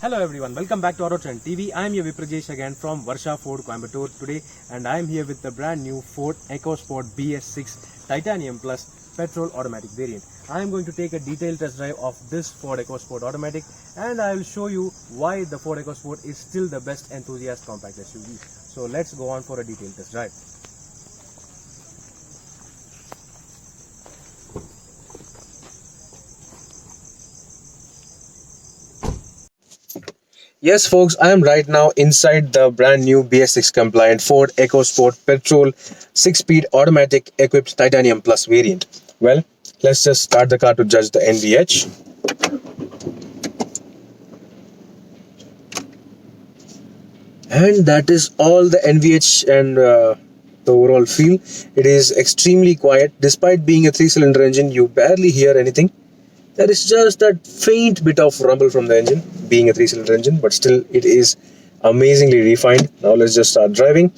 Hello everyone, welcome back to AutoTrendTV. I am your Viprajesh again from Varrsha Ford, Coimbatore today, and I am here with the brand new Ford EcoSport BS6 Titanium Plus petrol automatic variant. I am going to take a detailed test drive of this Ford EcoSport automatic, and I will show you why the Ford EcoSport is still the best enthusiast compact SUV. So let's go on for a detailed test drive. Yes folks, I am right now inside the brand new BS6 compliant Ford EcoSport petrol 6-speed automatic equipped Titanium Plus variant. Well, let's just start the car to judge the NVH. And that is all the NVH and the overall feel. It is extremely quiet. Despite being a 3-cylinder engine, you barely hear anything. There is just that faint bit of rumble from the engine, being a 3-cylinder engine, but still it is amazingly refined. Now let's just start driving.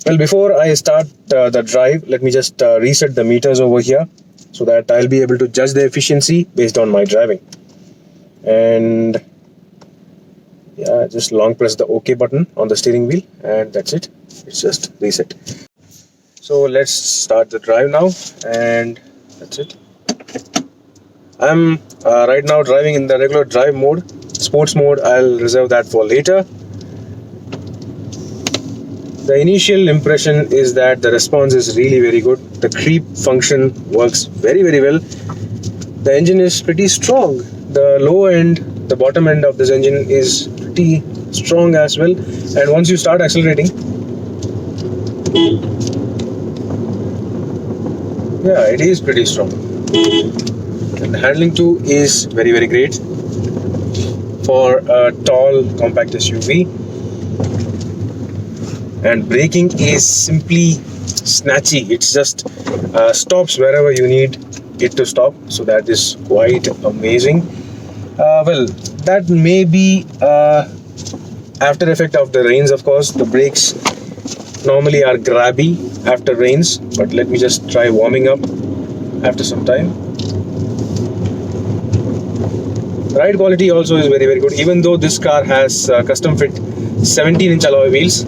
Well, before I start the drive, let me just reset the meters over here so that I'll be able to judge the efficiency based on my driving. And yeah, just long press the OK button on the steering wheel and that's it. It's just reset. So let's start the drive now and that's it. I'm right now driving in the regular drive mode. Sports mode, I'll reserve that for later. The initial impression is that the response is really very good. The creep function works very well. The engine is pretty strong. The low end, the bottom end of this engine is pretty strong as well. And once you start accelerating, yeah, it is pretty strong. And the handling too is very great for a tall compact SUV, and braking is simply snatchy. It's just stops wherever you need it to stop, so that is quite amazing. Well, that may be after effect of the rains. Of course, the brakes normally are grabby after rains, but let me just try warming up after some time. Ride quality also is very good, even though this car has custom fit 17-inch alloy wheels.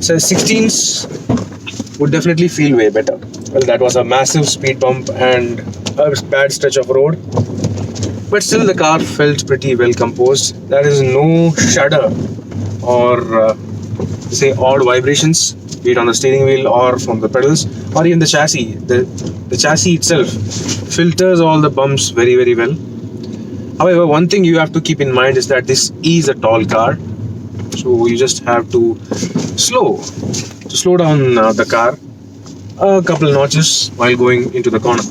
So 16s would definitely feel way better. Well, that was a massive speed bump and a bad stretch of road, but still the car felt pretty well composed. There is no shudder or say odd vibrations, be it on the steering wheel or from the pedals or even the chassis. The chassis itself filters all the bumps very well. However, one thing you have to keep in mind is that this is a tall car, so you just have to slow down the car a couple notches while going into the corner.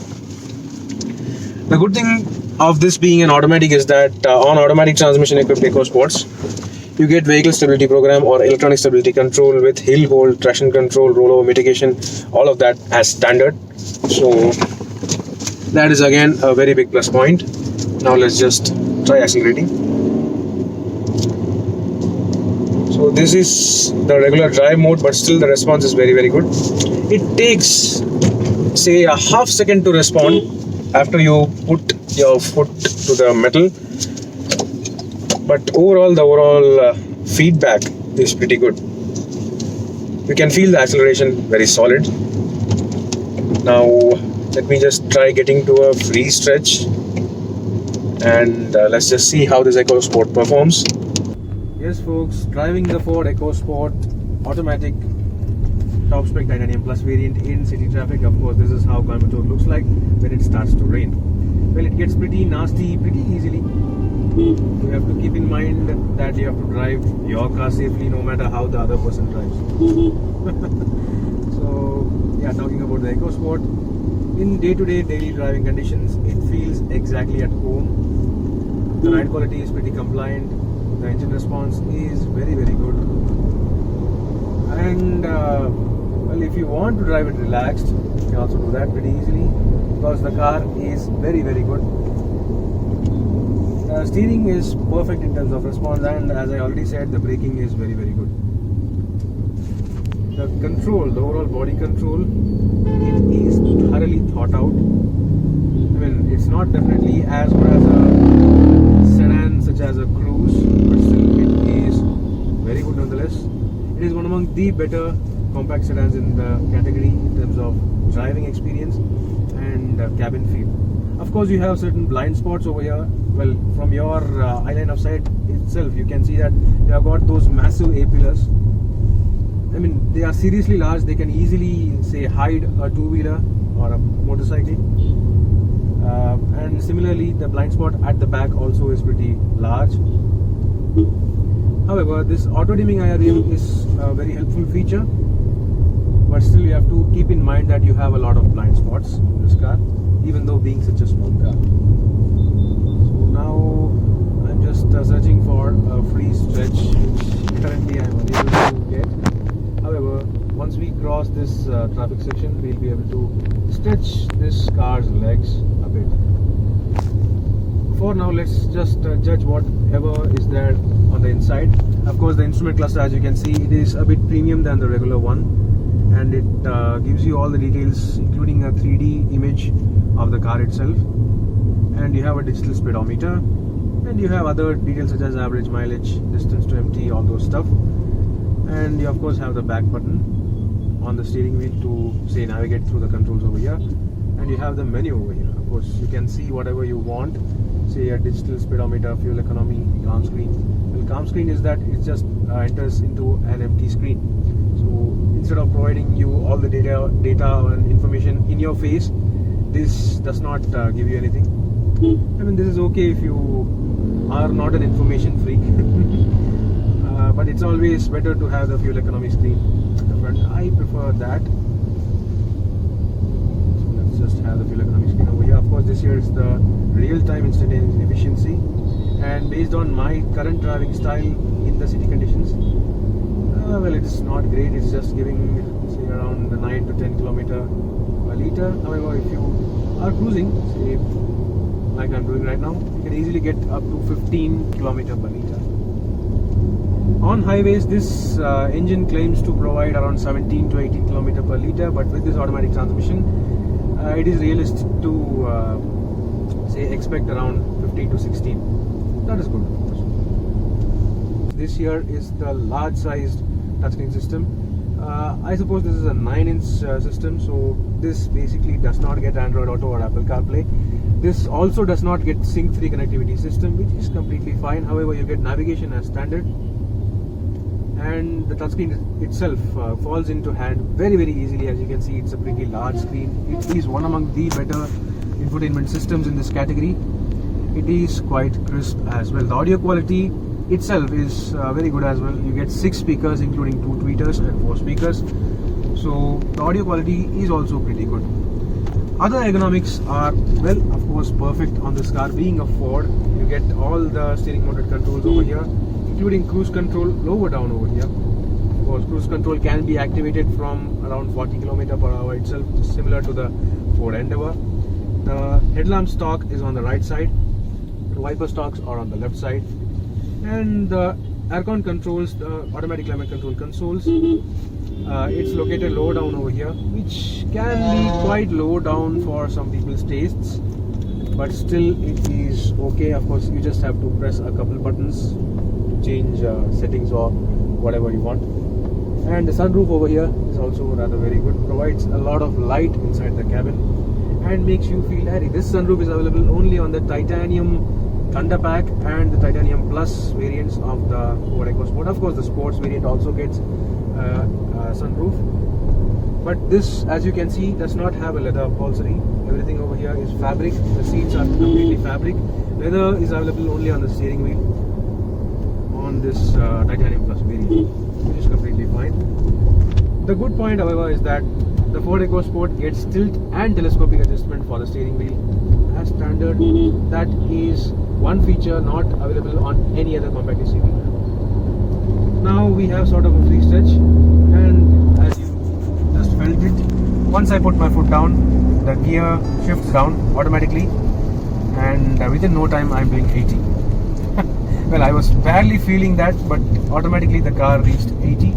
The good thing of this being an automatic is that on automatic transmission equipped EcoSports, you get vehicle stability program or electronic stability control with hill hold, traction control, rollover mitigation, all of that as standard. So that is again a very big plus point. Now let's just try accelerating. So this is the regular drive mode, but still the response is very good. It takes say a half second to respond after you put your foot to the metal, but overall the overall feedback is pretty good. You can feel the acceleration very solid. Now let me just try getting to a free stretch. And let's just see how this EcoSport performs. Yes folks, driving the Ford EcoSport automatic top spec Titanium Plus variant in city traffic. Of course, this is how Coimbatore looks like when it starts to rain. Well, it gets pretty nasty pretty easily. You have to keep in mind that you have to drive your car safely no matter how the other person drives. So yeah, talking about the EcoSport, in day-to-day daily driving conditions, it feels exactly at home. The ride quality is pretty compliant. The engine response is very good. And well, if you want to drive it relaxed, you can also do that pretty easily because the car is very good. The steering is perfect in terms of response, and as I already said, the braking is very good. The control, the overall body control, it is thoroughly thought out. I mean, it's not definitely as good as a sedan such as a cruise, but still it is very good nonetheless. It is one among the better compact sedans in the category in terms of driving experience and cabin feel. Of course, you have certain blind spots over here. Well, from your eye line of sight itself, you can see that you have got those massive A-pillars. I mean, they are seriously large. They can easily, say, hide a two-wheeler or a motorcycle. And similarly, the blind spot at the back also is pretty large. However, this auto-dimming IRVM is a very helpful feature. But still, you have to keep in mind that you have a lot of blind spots in this car, even though being such a small car. So now I'm just searching for a free stretch, which currently I'm unable to get. However, once we cross this traffic section, we'll be able to stretch this car's legs a bit. For now, let's just judge whatever is there on the inside. Of course, the instrument cluster, as you can see, it is a bit premium than the regular one. And it gives you all the details, including a 3D image of the car itself. And you have a digital speedometer, and you have other details such as average mileage, distance to empty, all those stuff. And you of course have the back button on the steering wheel to, say, navigate through the controls over here. And you have the menu over here. Of course, you can see whatever you want, say a digital speedometer, fuel economy, calm screen. Well, calm screen is that it just enters into an empty screen. So instead of providing you all the data and information in your face, this does not give you anything. I mean, this is okay if you are not an information freak, but it's always better to have the fuel economy screen at the front. I prefer that. So let's just have the fuel economy screen over here. Of course, this here is the real-time instantaneous efficiency, and based on my current driving style in the city conditions, well, it's not great. It's just giving, say, around 9 to 10 kilometer per liter. However, if you are cruising, say, like I'm doing right now, you can easily get up to 15 kilometer per liter. On highways, this engine claims to provide around 17 to 18 kilometer per liter, but with this automatic transmission, it is realistic to say expect around 15 to 16. That is good. This here is the large-sized touchscreen system. I suppose this is a 9-inch system, so this basically does not get Android Auto or Apple CarPlay. This also does not get sync-free connectivity system, which is completely fine. However, you get navigation as standard, and the touchscreen itself falls into hand very, very easily. As you can see, it's a pretty large screen. It is one among the better infotainment systems in this category. It is quite crisp as well. The audio quality itself is very good as well. You get 6 speakers, including 2 tweeters and 4 speakers. So the audio quality is also pretty good. Other ergonomics are, well, of course, perfect on this car. Being a Ford, you get all the steering mounted controls over here, including cruise control lower down over here. Of course, cruise control can be activated from around 40 km per hour itself, similar to the Ford Endeavour. The headlamp stalk is on the right side. The wiper stalks are on the left side. And the aircon controls, the automatic climate control consoles, it's located lower down over here, which can be quite low down for some people's tastes, but still it is okay. Of course, you just have to press a couple buttons to change settings or whatever you want. And the sunroof over here is also rather very good, provides a lot of light inside the cabin and makes you feel airy. This sunroof is available only on the titanium Thunder Pack and the Titanium Plus variants of the Ford EcoSport. Of course, the Sports variant also gets sunroof, but this, as you can see, does not have a leather upholstery. Everything over here is fabric. The seats are completely fabric. Leather is available only on the steering wheel on this Titanium Plus variant, which is completely fine. The good point, however, is that the Ford EcoSport gets tilt and telescopic adjustment for the steering wheel as standard. That is one feature not available on any other compact SUV. Now we have sort of a free stretch, and as you just felt it, once I put my foot down, the gear shifts down automatically, and within no time I'm doing 80. Well, I was barely feeling that, but automatically the car reached 80,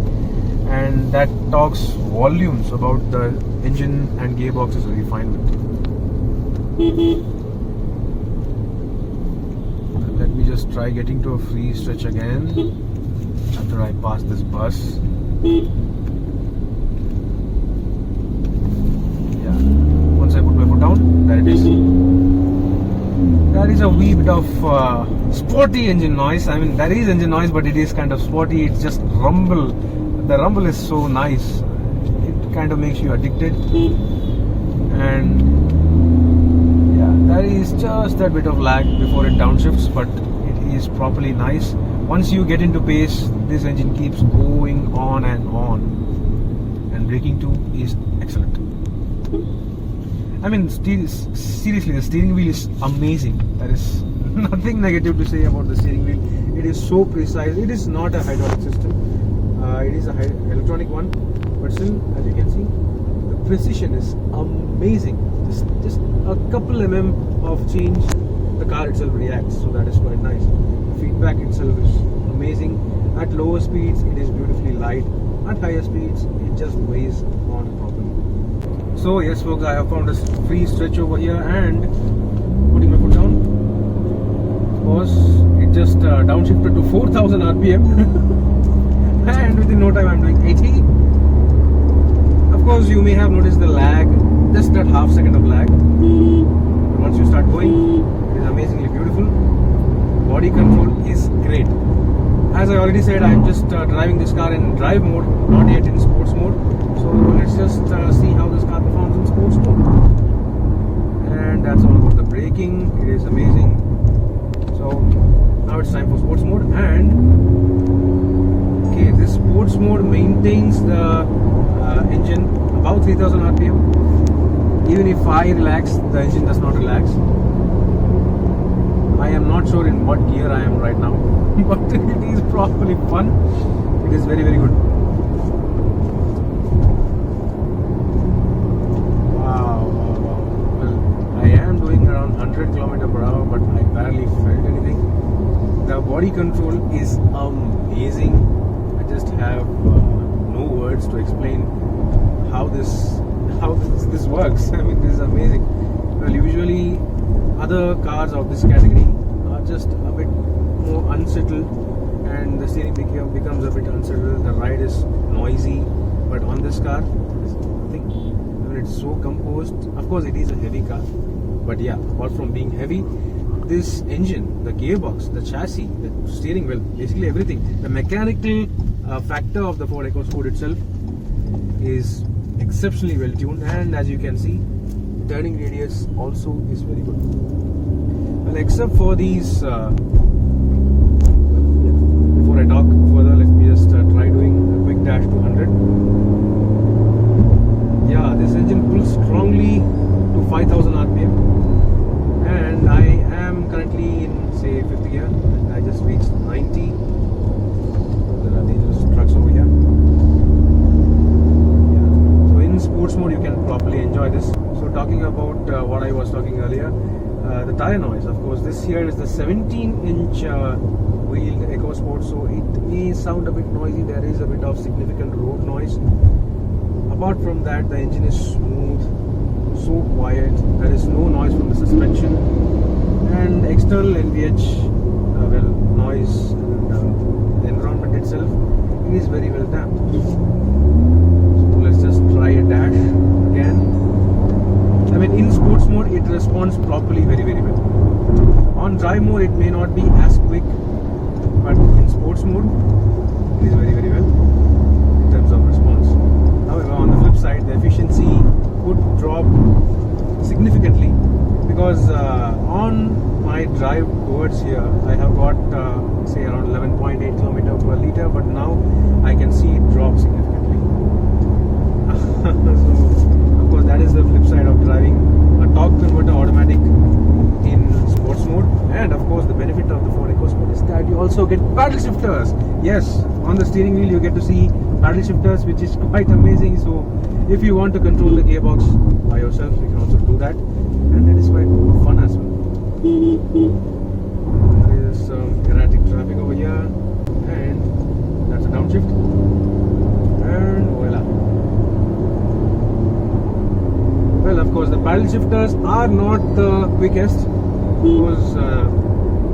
and that talks volumes about the engine and gearbox's refinement. Let me just try getting to a free stretch again after I pass this bus. Yeah, once I put my foot down, there it is. There is a wee bit of sporty engine noise. I mean, there is engine noise, but it is kind of sporty. It's just rumble. The rumble is so nice. It kind of makes you addicted. And yeah, there is just a bit of lag before it downshifts, but it is properly nice. Once you get into pace, this engine keeps going on, and braking too is excellent. I mean, seriously, the steering wheel is amazing. There is nothing negative to say about the steering wheel. It is so precise. It is not a hydraulic system. It is a electronic one, but still, as you can see, the precision is amazing. Just a couple of change, the car itself reacts. So that is quite nice. The feedback itself is amazing. At lower speeds, it is beautifully light. At higher speeds, it just weighs on properly. So yes, folks, I have found a free stretch over here, and putting my foot down, of course, it just downshifted to 4,000 RPM, and within no time I'm doing 80. Of course, you may have noticed the lag, just that half second of lag. But once you start going, it is amazingly beautiful. Body control is great. As I already said, I'm just driving this car in drive mode, not yet in sports mode. So let's just see how this car performs in sports mode. And that's all about the braking. It is amazing. So now it's time for sports mode. And okay, this sports mode maintains the engine about 3000 RPM. Even if I relax, the engine does not relax. I am not sure in what gear I am right now, but it is properly fun. It is very, very good. Wow. Well, I am doing around 100 km/h, but I barely felt anything. The body control is amazing. I just have no words to explain how this works. I mean, this is amazing. Well, usually other cars of this category are just a bit more unsettled, and the steering becomes a bit unsettled. The ride is noisy, but on this car, there's nothing. I mean, it's so composed. Of course, it is a heavy car, but yeah, apart from being heavy, this engine, the gearbox, the chassis, the steering wheel, basically everything, the mechanical factor of the Ford EcoSport itself is exceptionally well tuned, and as you can see, turning radius also is very good. Well, except for these before I talk further, let me just try doing a quick dash to 100. Yeah, this engine pulls strongly to 5000 RPM, and I am currently in, say, 5th gear, and I just reached 90. There are dangerous trucks over here. Sports mode, you can properly enjoy this. So talking about what I was talking earlier, the tire noise, of course, this here is the 17-inch wheeled EcoSport, so it may sound a bit noisy. There is a bit of significant road noise. Apart from that, the engine is smooth, so quiet. There is no noise from the suspension, and external NVH noise, and the environment itself is very well damped. Let's just try a dash again. I mean, in sports mode, it responds properly very, very well. On drive mode, it may not be as quick, but in sports mode, it is very, very well in terms of response. However, on the flip side, the efficiency could drop significantly, because on my drive towards here, I have got say around 11.8 km/L, but now I can see it drop significantly. So, of course, that is the flip side of driving a torque converter automatic in sports mode. And of course, the benefit of the Ford EcoSport is that you also get paddle shifters. Yes, on the steering wheel you get to see paddle shifters, which is quite amazing. So if you want to control the gearbox by yourself, you can also do that, and that is quite fun as well. There is some erratic traffic over here, and that's a downshift, and voila. Well, of course, the paddle shifters are not the quickest, because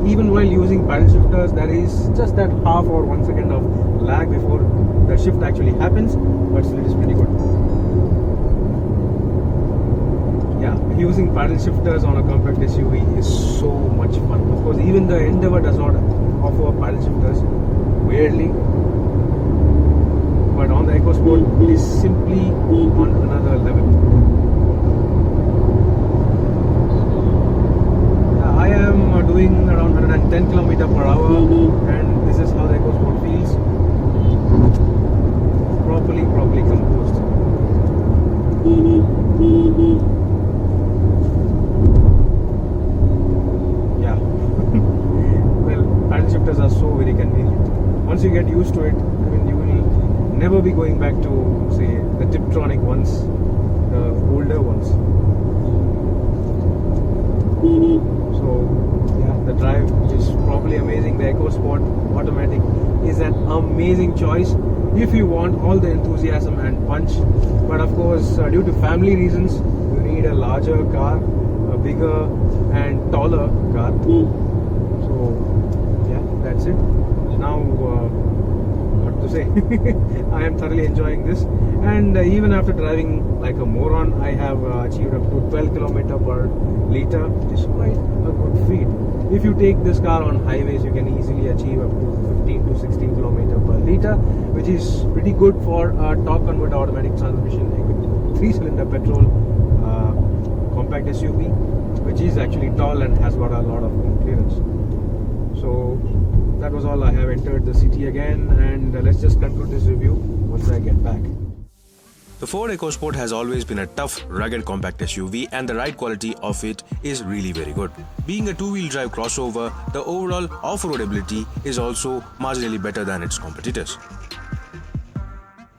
even while using paddle shifters, there is just that half or 1 second of lag before the shift actually happens, but still it is pretty good. Yeah, using paddle shifters on a compact SUV is so much fun. Of course, even the Endeavour does not offer paddle shifters, weirdly, but on the EcoSport it is simply on another level. I am doing around 110 km/h, and this is how the EcoSport feels. Properly composed. Yeah. Well, paddle shifters are so very convenient. Once you get used to it, I mean, you will never be going back to, say, the Tiptronic ones, the older ones. So yeah, the drive is probably amazing. The EcoSport automatic is an amazing choice if you want all the enthusiasm and punch. But of course, due to family reasons, you need a larger car, a bigger and taller car. So yeah, that's it. Now what to say, I am thoroughly enjoying this, and even after driving like a moron, I have achieved up to 12 km/L, which is quite a good feat. If you take this car on highways, you can easily achieve up to 15 to 16 km/L, which is pretty good for a torque converter automatic transmission equipped 3-cylinder petrol compact SUV, which is actually tall and has got a lot of clearance. So that was all. I have entered the city again, and let's just conclude this review once I get back. The Ford EcoSport has always been a tough, rugged compact SUV, and the ride quality of it is really very good. Being a two-wheel drive crossover, the overall off-road ability is also marginally better than its competitors.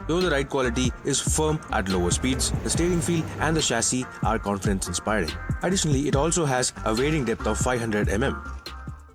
Though the ride quality is firm at lower speeds, the steering feel and the chassis are confidence-inspiring. Additionally, it also has a wearing depth of 500 mm.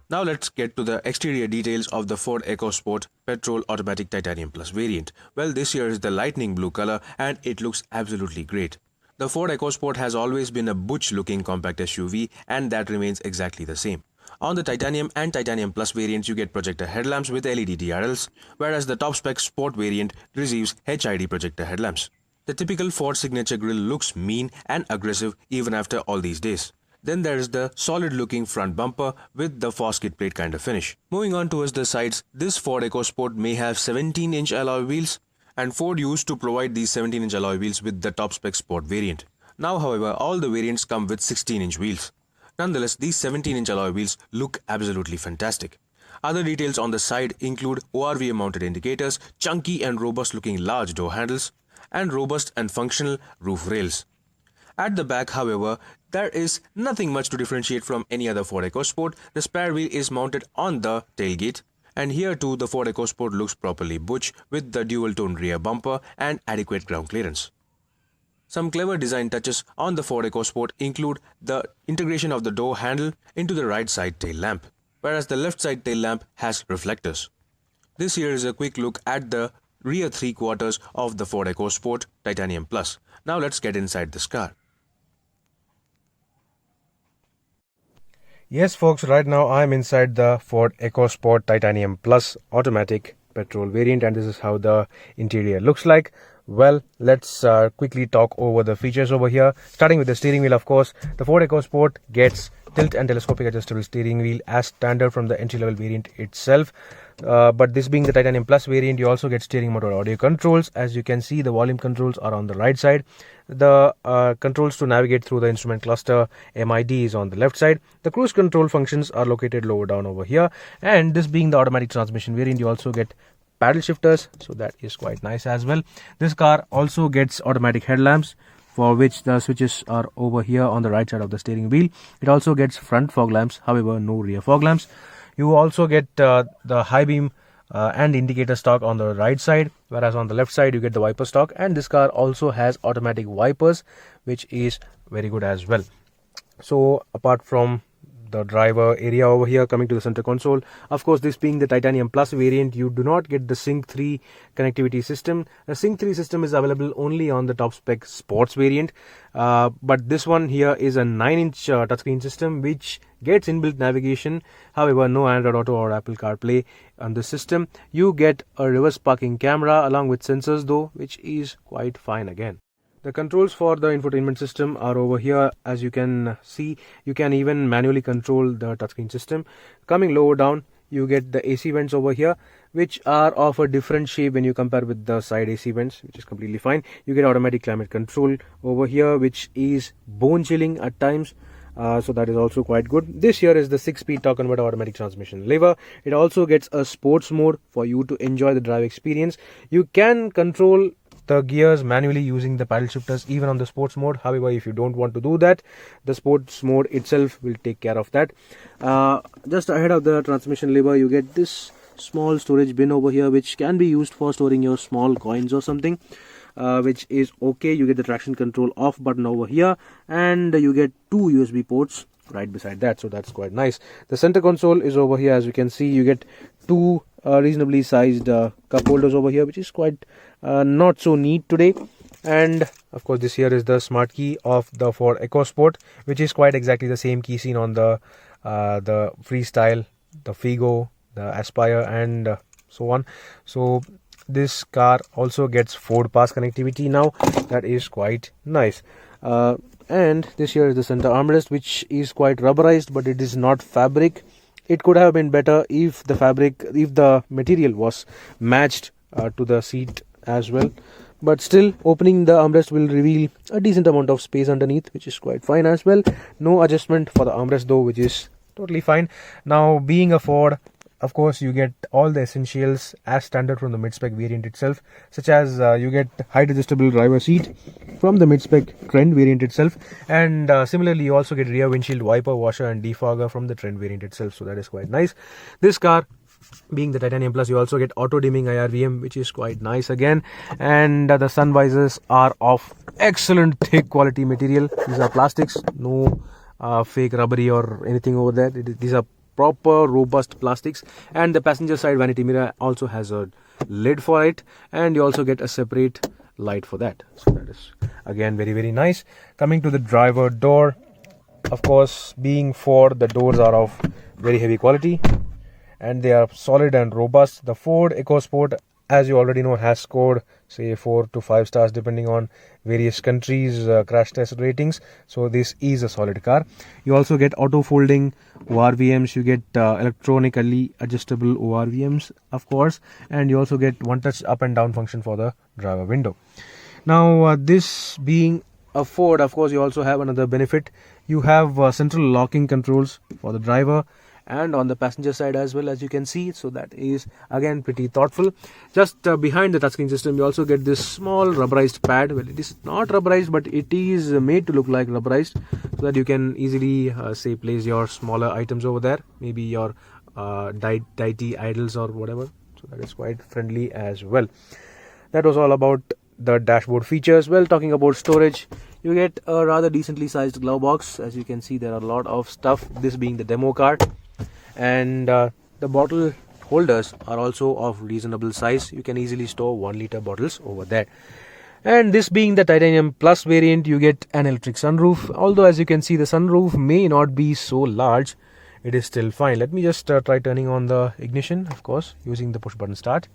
Now let's get to the exterior details of the Ford EcoSport Petrol Automatic Titanium Plus variant. Well, this here is the lightning blue color, and it looks absolutely great. The Ford EcoSport has always been a butch-looking compact SUV, and that remains exactly the same. On the Titanium and Titanium Plus variants, you get projector headlamps with LED DRLs, whereas the top-spec Sport variant receives HID projector headlamps. The typical Ford signature grille looks mean and aggressive even after all these days. Then there is the solid-looking front bumper with the Foskett plate kind of finish. Moving on towards the sides, this Ford EcoSport may have 17-inch alloy wheels, and Ford used to provide these 17-inch alloy wheels with the top-spec Sport variant. Now, however, all the variants come with 16-inch wheels. Nonetheless, these 17-inch alloy wheels look absolutely fantastic. Other details on the side include ORVM mounted indicators, chunky and robust-looking large door handles, and robust and functional roof rails. At the back, however, there is nothing much to differentiate from any other Ford EcoSport. The spare wheel is mounted on the tailgate, and here too the Ford EcoSport looks properly butch with the dual-tone rear bumper and adequate ground clearance. Some clever design touches on the Ford EcoSport include the integration of the door handle into the right side tail lamp, whereas the left side tail lamp has reflectors. This here is a quick look at the rear three-quarters of the Ford EcoSport Titanium Plus. Now let's get inside this car. Yes, folks, right now I'm inside the Ford EcoSport Titanium Plus automatic petrol variant, and this is how the interior looks like. Well, let's quickly talk over the features over here. Starting with the steering wheel, of course, the Ford EcoSport gets tilt and telescopic adjustable steering wheel as standard from the entry-level variant itself. But this being the Titanium Plus variant, you also get steering motor audio controls. As you can see, the volume controls are on the right side. The controls to navigate through the instrument cluster MID is on the left side. The cruise control functions are located lower down over here. And this being the automatic transmission variant, you also get paddle shifters, so that is quite nice as well. This car also gets automatic headlamps, for which the switches are over here on the right side of the steering wheel. It also gets front fog lamps, however no rear fog lamps. You also get the high beam and indicator stock on the right side, whereas on the left side you get the wiper stock, and this car also has automatic wipers, which is very good as well. So apart from the driver area over here. Coming to the center console, of course, this being the Titanium Plus variant, you do not get the Sync 3 connectivity system. The Sync 3 system is available only on the top spec Sports variant, but this one here is a 9-inch touchscreen system which gets inbuilt navigation. However, no Android Auto or Apple CarPlay on the system. You get a reverse parking camera along with sensors though, which is quite fine again. The controls for the infotainment system are over here. As you can see, you can even manually control the touchscreen system. Coming lower down, you get the AC vents over here, which are of a different shape when you compare with the side AC vents, which is completely fine. You get automatic climate control over here, which is bone chilling at times. So that is also quite good. This here is the 6-speed torque converter automatic transmission lever. It also gets a sports mode for you to enjoy the drive experience. You can control the gears manually using the paddle shifters even on the sports mode. However, if you don't want to do that, the sports mode itself will take care of that. Just ahead of the transmission lever, you get this small storage bin over here, which can be used for storing your small coins or something, which is okay. You get the traction control off button over here, and you get 2 USB ports right beside that, so that's quite nice. The center console is over here. As you can see, you get 2 reasonably sized cup holders over here, which is quite not so neat today. And of course, this here is the smart key of the Ford EcoSport, which is quite exactly the same key seen on the Freestyle, the Figo, the Aspire, and so on. So this car also gets Ford Pass connectivity now. That is quite nice. And this here is the center armrest, which is quite rubberized, but it is not fabric. It could have been better if the material was matched to the seat as well. But still, opening the armrest will reveal a decent amount of space underneath, which is quite fine as well. No adjustment for the armrest though, which is totally fine. Now, being a Ford, of course, you get all the essentials as standard from the mid-spec variant itself, such as you get height adjustable driver seat from the mid-spec Trend variant itself, and similarly you also get rear windshield wiper, washer and defogger from the Trend variant itself, so that is quite nice. This car, being the Titanium Plus, you also get auto dimming IRVM, which is quite nice again, and the sun visors are of excellent thick quality material. These are plastics, no fake rubbery or anything over there. These are proper robust plastics, and the passenger side vanity mirror also has a lid for it, and you also get a separate light for that, so that is again very, very nice. Coming to the driver door, of course, being Ford, the doors are of very heavy quality and they are solid and robust. The Ford EcoSport, as you already know, has scored say 4 to 5 stars depending on various countries' crash test ratings, so this is a solid car. You also get auto folding ORVMs, you get electronically adjustable ORVMs, of course, and you also get one touch up and down function for the driver window. Now, this being a Ford, of course, you also have another benefit. You have central locking controls for the driver and on the passenger side as well, as you can see, so that is again pretty thoughtful. Just behind the touchscreen system, you also get this small rubberized pad. Well, it is not rubberized, but it is made to look like rubberized, so that you can easily say place your smaller items over there, maybe your diety idles or whatever, so that is quite friendly as well. That was all about the dashboard features. Well, talking about storage, you get a rather decently sized glove box. As you can see, there are a lot of stuff, this being the demo car, and the bottle holders are also of reasonable size. You can easily store 1 liter bottles over there. And this being the Titanium Plus variant, you get an electric sunroof. Although, as you can see, the sunroof may not be so large, it is still fine. Let me just try turning on the ignition, of course, using the push button start.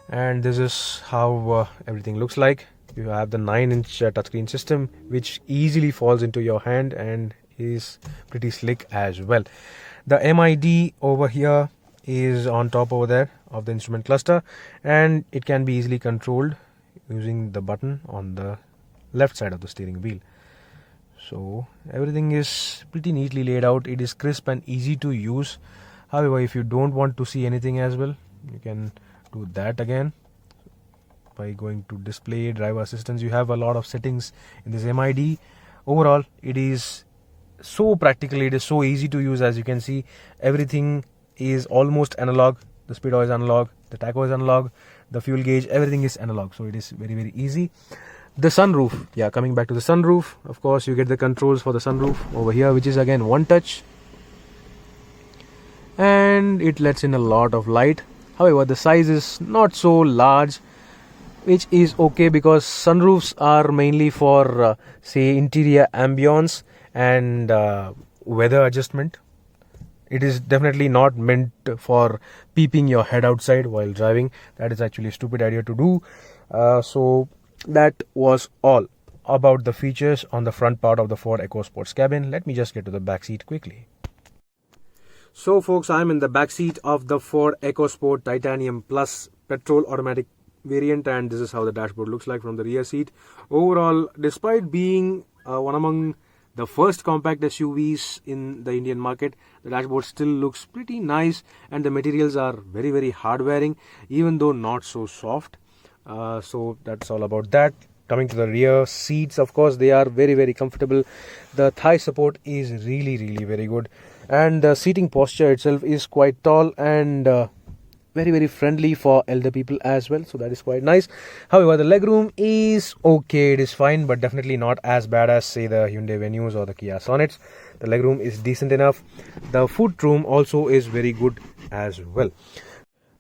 And this is how everything looks like. You have the 9-inch touchscreen system, which easily falls into your hand and is pretty slick as well. The MID over here is on top over there of the instrument cluster, and it can be easily controlled using the button on the left side of the steering wheel. So everything is pretty neatly laid out. It is crisp and easy to use. However, if you don't want to see anything as well, you can do that again by going to display, driver assistance. You have a lot of settings in this MID. Overall, it is so practical, it is so easy to use. As you can see, everything is almost analog. The speedo is analog, the tacho is analog, the fuel gauge, everything is analog, so it is very, very easy. The sunroof, yeah, coming back to the sunroof, of course you get the controls for the sunroof over here, which is again one touch, and it lets in a lot of light. However, the size is not so large, which is okay because sunroofs are mainly for say interior ambience and weather adjustment. It is definitely not meant for peeping your head outside while driving. That is actually a stupid idea to do. So that was all about the features on the front part of the Ford EcoSport's cabin. Let me just get to the back seat quickly. So folks, I'm in the back seat of the Ford EcoSport Titanium Plus petrol automatic variant, and this is how the dashboard looks like from the rear seat. Overall, despite being one among the first compact SUVs in the Indian market, the dashboard still looks pretty nice, and the materials are very, very hard wearing, even though not so soft. So that's all about that. Coming to the rear seats, of course, they are very, very comfortable. The thigh support is really, really very good, and the seating posture itself is quite tall and very, very friendly for elder people as well, so that is quite nice. However, the legroom is okay, it is fine, but definitely not as bad as say the Hyundai Venus or the Kia Sonnets. The legroom is decent enough. The footroom also is very good as well.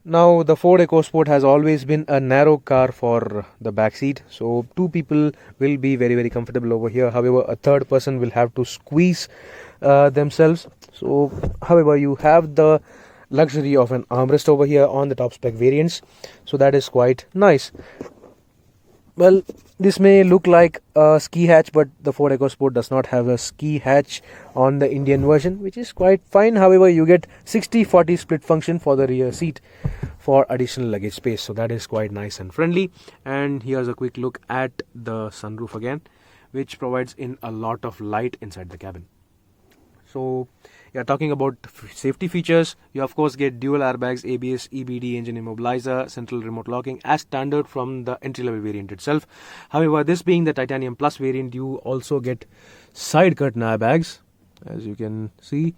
Now, the Ford EcoSport has always been a narrow car for the back seat, so two people will be very, very comfortable over here. However, a third person will have to squeeze themselves. So, however, you have the luxury of an armrest over here on the top spec variants, so that is quite nice. Well, this may look like a ski hatch, but the Ford EcoSport does not have a ski hatch on the Indian version, which is quite fine. However, you get 60-40 split function for the rear seat for additional luggage space, so that is quite nice and friendly. And here's a quick look at the sunroof again, which provides in a lot of light inside the cabin. So, yeah, talking about safety features, you of course get dual airbags, ABS, EBD, engine immobilizer, central remote locking as standard from the entry-level variant itself. However, this being the Titanium Plus variant, you also get side curtain airbags, as you can see,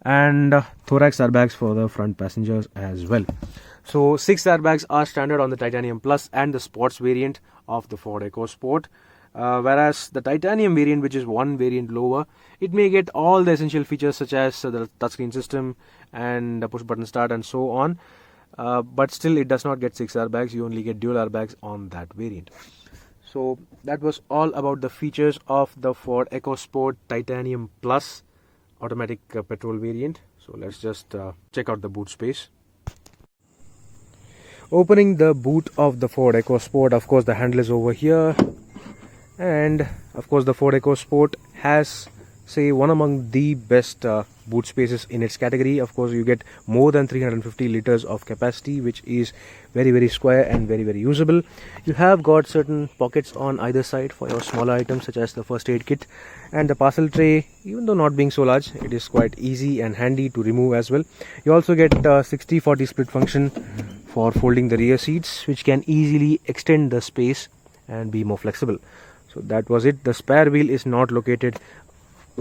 and thorax airbags for the front passengers as well. So 6 airbags are standard on the Titanium Plus and the Sports variant of the Ford EcoSport. Whereas the Titanium variant, which is one variant lower, it may get all the essential features such as the touchscreen system and the push button start and so on, but still it does not get 6 airbags. You only get dual airbags on that variant. So that was all about the features of the Ford EcoSport Titanium Plus automatic petrol variant. So let's just check out the boot space. Opening the boot of the Ford EcoSport, of course the handle is over here. And of course the Ford EcoSport has say one among the best boot spaces in its category. Of course you get more than 350 liters of capacity, which is very, very square and very, very usable. You have got certain pockets on either side for your smaller items such as the first aid kit, and the parcel tray, even though not being so large, it is quite easy and handy to remove as well. You also get 60-40 split function for folding the rear seats, which can easily extend the space and be more flexible. So that was it. The spare wheel is not located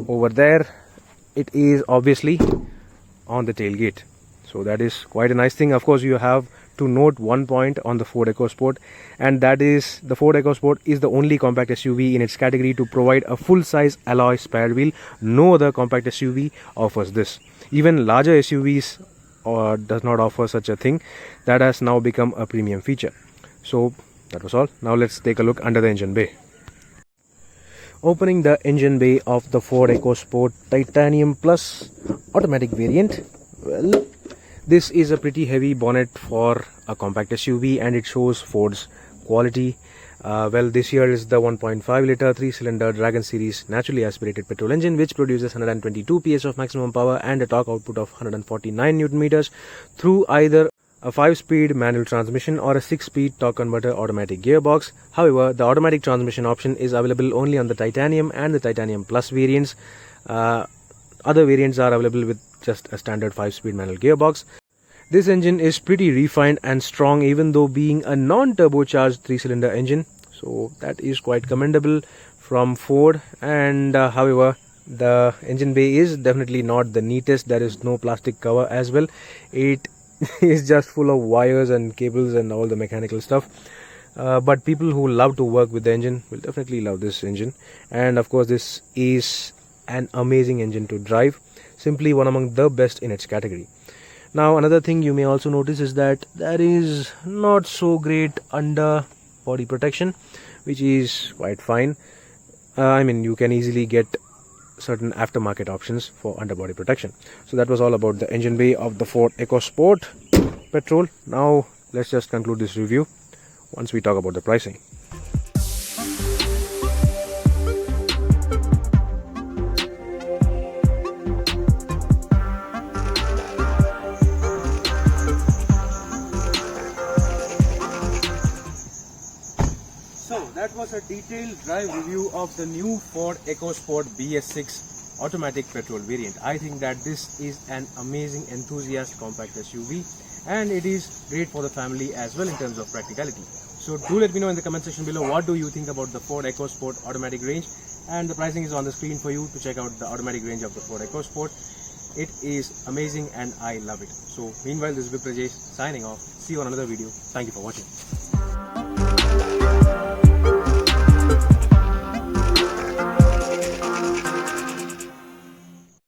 over there. It is obviously on the tailgate. So that is quite a nice thing. Of course, you have to note one point on the Ford EcoSport, and that is the Ford EcoSport is the only compact SUV in its category to provide a full-size alloy spare wheel. No other compact SUV offers this. Even larger SUVs does not offer such a thing. That has now become a premium feature. So that was all. Now let's take a look under the engine bay. Opening the engine bay of the Ford EcoSport Titanium Plus automatic variant. Well, this is a pretty heavy bonnet for a compact SUV, and it shows Ford's quality. Well, this here is the 1.5 liter 3-cylinder Dragon Series naturally aspirated petrol engine, which produces 122 PS of maximum power and a torque output of 149 Newton meters through either a 5-speed manual transmission or a 6-speed torque converter automatic gearbox. However, the automatic transmission option is available only on the Titanium and the Titanium Plus variants. Other variants are available with just a standard 5-speed manual gearbox. This engine is pretty refined and strong, even though being a non-turbocharged 3-cylinder engine. So that is quite commendable from Ford. And however, the engine bay is definitely not the neatest. There is no plastic cover as well. It is just full of wires and cables and all the mechanical stuff. but people who love to work with the engine will definitely love this engine. And of course, this is an amazing engine to drive, simply one among the best in its category. Now, another thing you may also notice is that there is not so great under body protection, which is quite fine. I mean, you can easily get certain aftermarket options for underbody protection. So that was all about the engine bay of the Ford EcoSport petrol. Now let's just conclude this review once we talk about the pricing. So that was a detailed drive review of the new Ford EcoSport BS6 automatic petrol variant. I think that this is an amazing enthusiast compact SUV, and it is great for the family as well in terms of practicality. So do let me know in the comment section below, what do you think about the Ford EcoSport automatic range, and the pricing is on the screen for you to check out the automatic range of the Ford EcoSport. It is amazing and I love it. So meanwhile, this is Prajesh signing off. See you on another video. Thank you for watching.